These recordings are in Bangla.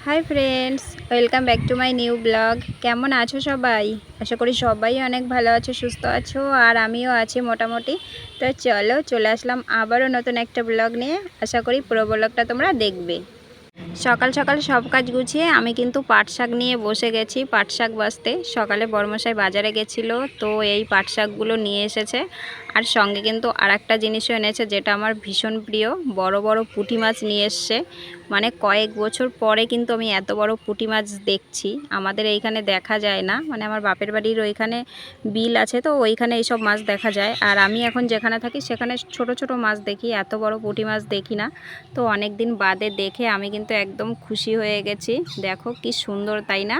Hi friends, welcome back to my new blog. কেমন আছো সবাই? আশা করি সবাই অনেক ভালো আছো, সুস্থ আছো, আর আমিও আছি মোটামুটি। তো চলো, চলে আসলাম আবারও নতুন একটা ব্লগ নিয়ে। আশা করি পুরো ব্লগটা তোমরা দেখবে। সকাল সকাল সব কাজ গুছিয়ে আমি কিন্তু পাট শাক নিয়ে বসে গেছি পাট শাক বাছতে। সকালে বড়মশাই বাজারে গেছিলো, তো এই পাট শাকগুলো নিয়ে এসেছে। আর সঙ্গে কিন্তু আর একটা জিনিসও এনেছে, যেটা আমার ভীষণ প্রিয়। বড় বড় পুঁটি মাছ নিয়ে এসছে। মানে কয়েক বছর পরে কিন্তু আমি এত বড় পুঁটি মাছ দেখছি। আমাদের এইখানে দেখা যায় না, মানে আমার বাপের বাড়ির ওইখানে বিল আছে, তো ওইখানে এইসব মাছ দেখা যায়। আর আমি এখন যেখানে থাকি সেখানে ছোট ছোট মাছ দেখি, এত বড় পুঁটি মাছ দেখি না। তো অনেক দিন বাদে দেখে আমি কিন্তু একদম খুশি হয়ে গেছি। দেখো কি সুন্দর, তাই না?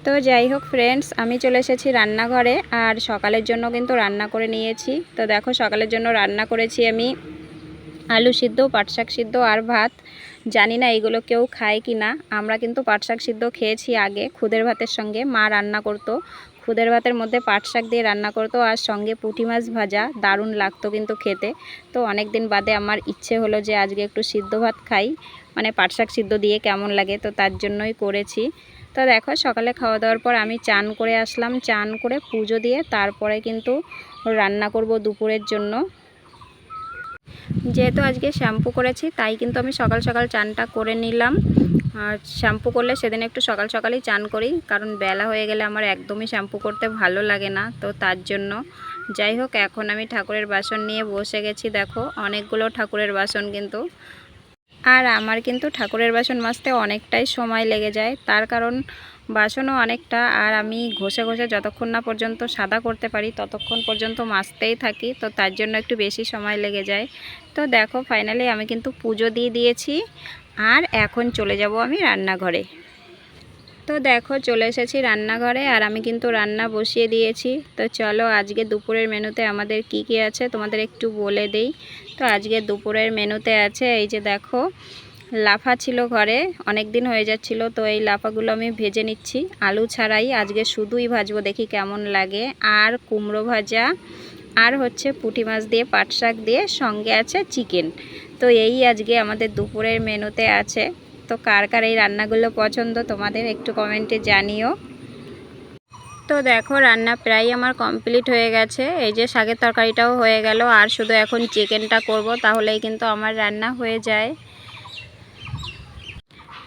তো যাই হোক ফ্রেন্ডস, আমি চলে এসেছি রান্নাঘরে, আর সকালের জন্য কিন্তু রান্না করে নিয়েছি। তো দেখো, সকালের জন্য রান্না করেছি আমি আলু সিদ্ধ, পাট শাক সিদ্ধ আর ভাত। জানি না এগুলো কেউ খায় কি না। আমরা কিন্তু পাট শাক সিদ্ধ খেয়েছি আগে খুদের ভাতের সঙ্গে। মা রান্না করতো, খুদের ভাতের মধ্যে পাট শাক দিয়ে রান্না করতো, আর সঙ্গে পুঁটি মাছ ভাজা। দারুণ লাগতো কিন্তু খেতে। তো অনেক দিন বাদে আমার ইচ্ছে হলো যে আজকে একটু সিদ্ধ ভাত খাই, মানে পাট শাক সিদ্ধ দিয়ে কেমন লাগে, তো তার জন্যই করেছি। তো দেখো, সকালে খাওয়া দাওয়ার পর আমি চান করে আসলাম। চান করে পুজো দিয়ে তারপরে কিন্তু রান্না করব দুপুরের জন্য। যেহেতু আজকে শ্যাম্পু করেছি, তাই কিন্তু আমি সকাল সকাল চানটা করে নিলাম। আর শ্যাম্পু করলে সেদিন একটু সকাল সকালই চান করি, কারণ বেলা হয়ে গেলে আমার একদমই শ্যাম্পু করতে ভালো লাগে না, তো তার জন্য। যাই হোক, এখন আমি ঠাকুরের বাসন নিয়ে বসে গেছি। দেখো, অনেকগুলো ঠাকুরের বাসন কিন্তু। আর আমার কিন্তু ঠাকুরের বাসন মাজতে অনেকটাই সময় লেগে যায়, তার কারণ বাসনও অনেকটা। আর আমি ঘষে ঘষে যতক্ষণ না পর্যন্ত সাদা করতে পারি ততক্ষণ পর্যন্ত মাজতেই থাকি, তো তার জন্য একটু বেশি সময় লেগে যায়। তো দেখো, ফাইনালি আমি কিন্তু পুজো দিয়ে দিয়েছি। আর এখন চলে যাব আমি রান্নাঘরে। তো দেখো, চলে এসেছি রান্নাঘরে, আর আমি কিন্তু রান্না বসিয়ে দিয়েছি। তো চলো, আজকে দুপুরের মেনুতে আমাদের কি কি আছে তোমাদের একটু বলে দেই। তো আজকে দুপুরের মেনুতে আছে, এই যে দেখো, লাফা ছিল ঘরে, অনেক দিন হয়ে যাচ্ছিল, তো এই লাফাগুলো আমি ভেজে নিচ্ছি আলু ছাড়াই। আজকে শুধুই ভাজবো, দেখি কেমন লাগে। আর কুমড়ো ভাজা, আর হচ্ছে পুঁটি মাছ দিয়ে পাট শাক দিয়ে, সঙ্গে আছে চিকেন। তো এই আজকে আমাদের দুপুরের মেনুতে আছে। তো কার কার এই রান্নাগুলো পছন্দ তোমাদের একটু কমেন্টে জানিও। তো দেখো, রান্না প্রায় আমার কমপ্লিট হয়ে গেছে। এই যে শাকের তরকারিটাও হয়ে গেল, আর শুধু এখন চিকেনটা করব, তাহলেই কিন্তু আমার রান্না হয়ে যায়।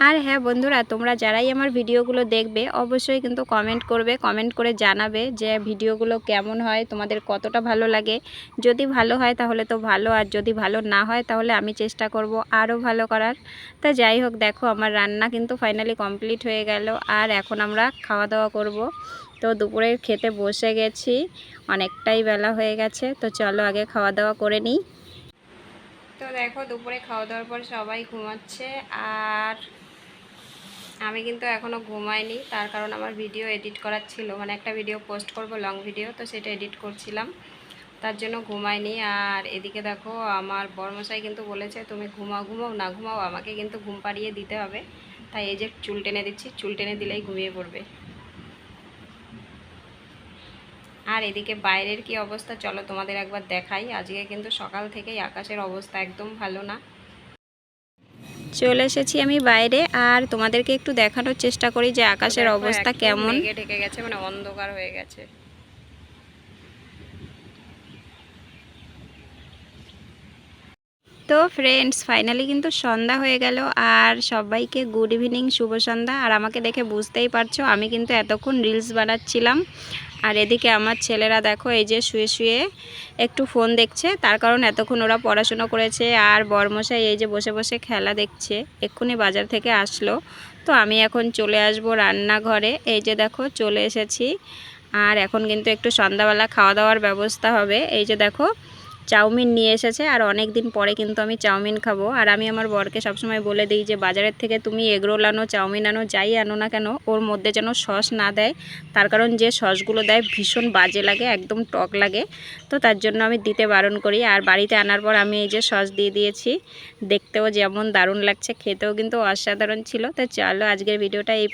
আর হ্যাঁ বন্ধুরা, তোমরা যারাই আমার ভিডিওগুলো দেখবে অবশ্যই কিন্তু কমেন্ট করবে, কমেন্ট করে জানাবে যে ভিডিওগুলো কেমন হয়, তোমাদের কতটা ভালো লাগে। যদি ভালো হয় তাহলে তো ভালো, আর যদি ভালো না হয় তাহলে আমি চেষ্টা করব আরও ভালো করার। তা যাই হোক, দেখো আমার রান্না কিন্তু ফাইনালি কমপ্লিট হয়ে গেল, আর এখন আমরা খাওয়া দাওয়া করব। তো দুপুরের খেতে বসে গেছি, অনেকটাই বেলা হয়ে গেছে, তো চলো আগে খাওয়া দাওয়া করে নিই। তো দেখো, দুপুরে খাওয়া দাওয়ার পর সবাই ঘুমাচ্ছে, আর আমি কিন্তু এখনও ঘুমাইনি। তার কারণ আমার ভিডিও এডিট করার ছিল, মানে একটা ভিডিও পোস্ট করব লং ভিডিও, তো সেটা এডিট করছিলাম, তার জন্য ঘুমাইনি। আর এদিকে দেখো, আমার বড়মশাই কিন্তু বলেছে তুমি ঘুমাও, ঘুমাও না ঘুমাও, আমাকে কিন্তু ঘুম পাড়িয়ে দিতে হবে। তাই এই যে চুল টেনে দিচ্ছি, চুল টেনে দিলেই ঘুমিয়ে পড়বে। আর এদিকে বাইরের কি অবস্থা চলো তোমাদের একবার দেখাই। আজকে কিন্তু সকাল থেকেই আকাশের অবস্থা একদম ভালো না। চলে এসেছি আমি বাইরে, আর তোমাদেরকে একটু দেখানোর চেষ্টা করি যে আকাশের অবস্থা কেমন। মেঘে ঢেকে গেছে, মানে অন্ধকার হয়ে গেছে। তো ফ্রেন্ডস, ফাইনালি কিন্তু সন্ধ্যা হয়ে গেল, আর সবাইকে গুড ইভিনিং, শুভ সন্ধ্যা। আর আমাকে দেখে বুঝতেই পারছো, আমি কিন্তু এতক্ষণ রিলস বানাচ্ছিলাম। আর এদিকে আমার ছেলেরা দেখো, এই যে শুয়ে শুয়ে একটু ফোন দেখছে, তার কারণ এতক্ষণ ওরা পড়াশোনা করেছে। আর বরমশাই এই যে বসে বসে খেলা দেখছে, এক্ষুনি বাজার থেকে আসলো। তো আমি এখন চলে আসব রান্নাঘরে। এই যে দেখো, চলে এসেছি। আর এখন কিন্তু একটু সন্ধ্যাবেলা খাওয়া দাওয়ার ব্যবস্থা হবে। এই যে দেখো, চাউমিন নিয়ে এসেছে, আর অনেক দিন পরে কিন্তু আমি চাউমিন খাবো। আর আমি আমার বরকে সবসময় বলে দিই যে বাজারের থেকে তুমি এগরোল আনো, চাউমিন আনো, যাই আনো না কেন, ওর মধ্যে যেন সস না দেয়। তার কারণ যে সসগুলো দেয় ভীষণ বাজে লাগে, একদম টক লাগে, তো তার জন্য আমি দিতে বারণ করি। আর বাড়িতে আনার পর আমি এই যে সস দিয়ে দিয়েছি। দেখতেও যেমন দারুণ লাগছে, খেতেও কিন্তু অসাধারণ ছিল। তো চলো, আজকের ভিডিওটা এই